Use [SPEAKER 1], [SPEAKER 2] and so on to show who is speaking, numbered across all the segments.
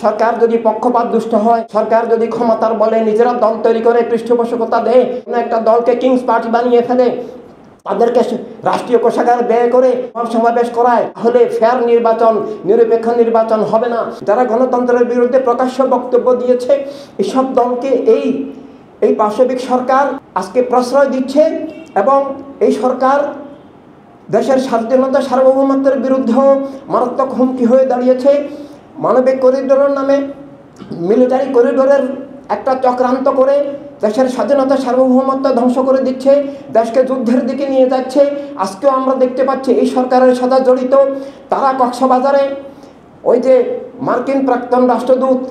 [SPEAKER 1] সরকার যদি পক্ষপাত দুষ্ট হয়, সরকার যদি ক্ষমতার বলে নিজেরা দল তৈরি করে পৃষ্ঠপোষকতা দেয়, কোনো একটা দলকে কিংস পার্টি বানিয়ে ফেলে, তাদেরকে রাষ্ট্রীয় কোষাগার ব্যয় করে সমাবেশ করায়, তাহলে ফেয়ার নির্বাচন, নিরপেক্ষ নির্বাচন হবে না। যারা গণতন্ত্রের বিরুদ্ধে প্রকাশ্য বক্তব্য দিয়েছে, এসব দলকে এই পাশবিক সরকার আজকে প্রশ্রয় দিচ্ছে এবং এই সরকার দেশের স্বাধীনতা সার্বভৌমত্বের বিরুদ্ধেও মারাত্মক হুমকি হয়ে দাঁড়িয়েছে। মানবিক করিডোরের নামে মিলিটারি করিডোরের একটা চক্রান্ত করে দেশের স্বাধীনতা সার্বভৌমত্ব ধ্বংস করে দিচ্ছে, দেশকে যুদ্ধের দিকে নিয়ে যাচ্ছে। আজকেও আমরা দেখতে পাচ্ছি এই সরকারের সাথে জড়িত তারা কক্সবাজারে ওই যে মার্কিন প্রাক্তন রাষ্ট্রদূত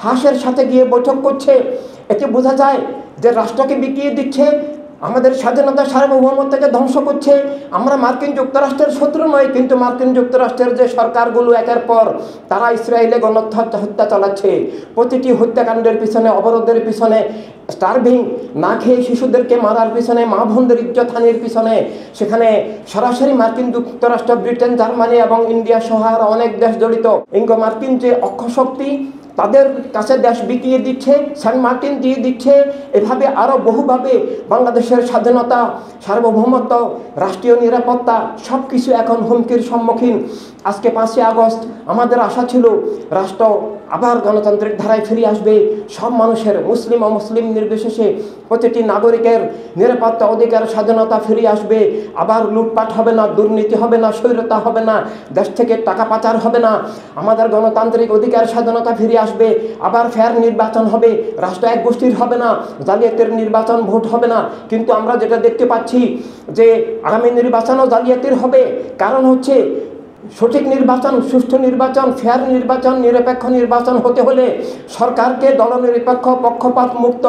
[SPEAKER 1] হাসের সাথে গিয়ে বৈঠক করছে। এতে বোঝা যায় যে রাষ্ট্রকে বিকিয়ে দিচ্ছে, আমাদের স্বাধীনতা সার্বভৌমত্বকে ধ্বংস করছে। আমরা মার্কিন যুক্তরাষ্ট্রের শত্রু নই, কিন্তু মার্কিন যুক্তরাষ্ট্রের যে সরকারগুলো একের পর তারা ইসরায়েলে হত্যা চালাচ্ছে, প্রতিটি হত্যাকাণ্ডের পিছনে, অবরোধের পিছনে, স্টার্ভিং না খেয়ে শিশুদেরকে মারার পিছনে, মা বোনদের ইজ্জতহানির পিছনে, সেখানে সরাসরি মার্কিন যুক্তরাষ্ট্র, ব্রিটেন, জার্মানি এবং ইন্ডিয়া সহ আরও অনেক দেশ জড়িত। ইঙ্গো মার্কিন যে অক্ষশক্তি তাদের কাছে দেশ বিকিয়ে দিচ্ছে, সেন্ট মার্টিন দিয়ে দিচ্ছে। এভাবে আরও বহুভাবে বাংলাদেশের স্বাধীনতা, সার্বভৌমত্ব, রাষ্ট্রীয় নিরাপত্তা সব কিছু এখন হুমকির সম্মুখীন। আজকে 5ই আগস্ট আমাদের আশা ছিল রাষ্ট্র আবার গণতান্ত্রিক ধারায় ফিরে আসবে, সব মানুষের, মুসলিম অমুসলিম নির্বিশেষে প্রতিটি নাগরিকের নিরাপত্তা, অধিকার, স্বাধীনতা ফিরে আসবে। আবার লুটপাট হবে না, দুর্নীতি হবে না, স্বৈরতা হবে না, দেশ থেকে টাকা পাচার হবে না, আমাদের গণতান্ত্রিক অধিকার স্বাধীনতা ফিরে আসবে। আবার ফেয়ার নির্বাচন হবে, রাষ্ট্র এক গোষ্ঠীর হবে না, জালিয়াতির নির্বাচন, ভোট হবে না। কিন্তু আমরা যেটা দেখতে পাচ্ছি যে আগামী নির্বাচনও জালিয়াতির হবে। কারণ হচ্ছে সঠিক নির্বাচন, সুষ্ঠু নির্বাচন, ফেয়ার নির্বাচন, নিরপেক্ষ নির্বাচন হতে হলে সরকারকে দলনিরপেক্ষ, পক্ষপাত মুক্ত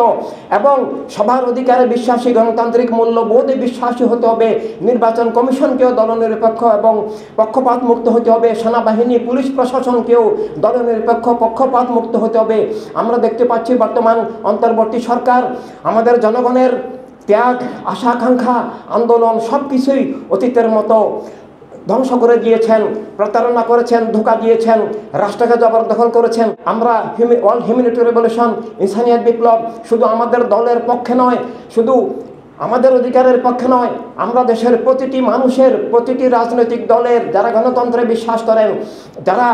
[SPEAKER 1] এবং সবার অধিকারে বিশ্বাসী, গণতান্ত্রিক মূল্যবোধে বিশ্বাসী হতে হবে। নির্বাচন কমিশনকেও দলনিরপেক্ষ এবং পক্ষপাত মুক্ত হতে হবে। সেনাবাহিনী, পুলিশ প্রশাসনকেও দলনিরপেক্ষ, পক্ষপাত মুক্ত হতে হবে। আমরা দেখতে পাচ্ছি বর্তমান অন্তর্বর্তী সরকার আমাদের জনগণের ত্যাগ, আশা, আকাঙ্ক্ষা, আন্দোলন সব কিছুই অতীতের মতো ধ্বংস করে দিয়েছেন, প্রতারণা করেছেন, ধোঁকা দিয়েছেন, রাষ্ট্রকে জবরদখল করেছেন। আমরা ওয়ার্ল্ড হিউম্যানিটি রেভলিউশন, ইনসানিয়াত বিপ্লব শুধু আমাদের দলের পক্ষে নয়, শুধু আমাদের অধিকারের পক্ষে নয়, আমরা দেশের প্রতিটি মানুষের, প্রতিটি রাজনৈতিক দলের, যারা গণতন্ত্রে বিশ্বাস করেন, যারা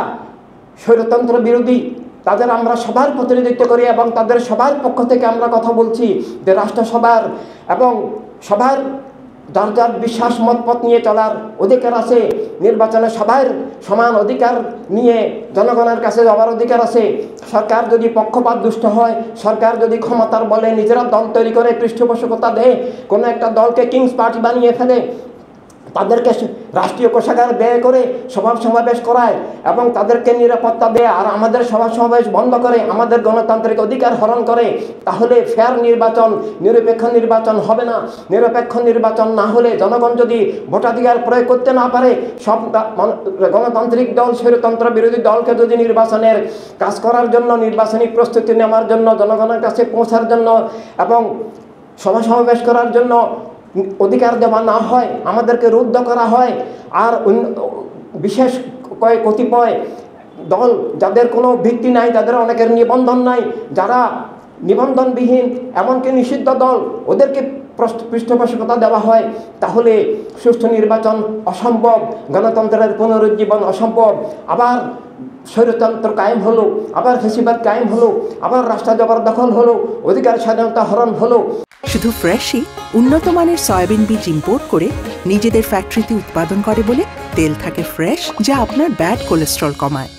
[SPEAKER 1] স্বৈরতন্ত্র বিরোধী, তাদের আমরা সবার প্রতিনিধিত্ব করি এবং তাদের সবার পক্ষ থেকে আমরা কথা বলছি যে রাষ্ট্র সবার এবং সবার যার যার বিশ্বাস মতপথ নিয়ে চলার অধিকার আছে। নির্বাচনে সবার সমান অধিকার নিয়ে জনগণের কাছে যাওয়ার অধিকার আছে। সরকার যদি পক্ষপাত দুষ্ট হয়, সরকার যদি ক্ষমতার বলে নিজেরা দল তৈরি করে পৃষ্ঠপোষকতা দেয়, কোনো একটা দলকে কিংস পার্টি বানিয়ে ফেলে, তাদেরকে রাষ্ট্রীয় কোষাগার ব্যয় করে সমাবেশ করায় এবং তাদেরকে নিরাপত্তা দেয়, আর আমাদের সমাবেশ বন্ধ করে, আমাদের গণতান্ত্রিক অধিকার হরণ করে, তাহলে ফেয়ার নির্বাচন, নিরপেক্ষ নির্বাচন হবে না। নিরপেক্ষ নির্বাচন না হলে, জনগণ যদি ভোটাধিকার প্রয়োগ করতে না পারে, সব গণতান্ত্রিক দল, স্বৈরতন্ত্র বিরোধী দলকে যদি নির্বাচনের কাজ করার জন্য, নির্বাচনী প্রস্তুতি নেওয়ার জন্য, জনগণের কাছে পৌঁছার জন্য এবং সমাবেশ করার জন্য অধিকার দেওয়া না হয়, আমাদেরকে রুদ্ধ করা হয়, আর বিশেষ কতিপয় দল যাদের কোনো ভিত্তি নাই, যাদের অনেকের নিবন্ধন নাই, যারা নিবন্ধনবিহীন, এমনকি নিষিদ্ধ দল, ওদেরকে পৃষ্ঠপোষকতা দেওয়া হয়, তাহলে সুষ্ঠু নির্বাচন অসম্ভব, গণতন্ত্রের পুনরুজ্জীবন অসম্ভব। আবার স্বৈরতন্ত্র কায়েম হলো, আবার ফ্যাসিবাদ কায়েম হলো, আবার রাষ্ট্র জবরদখল হলো, অধিকার স্বাধীনতা হরণ হলো।
[SPEAKER 2] শুধু ফ্রেশই উন্নত মানের সয়াবিন বীজ ইম্পোর্ট করে নিজেদের ফ্যাক্টরিতে উৎপাদন করে বলে তেল থাকে ফ্রেশ, যা আপনার ব্যাড কোলেস্ট্রল কমায়।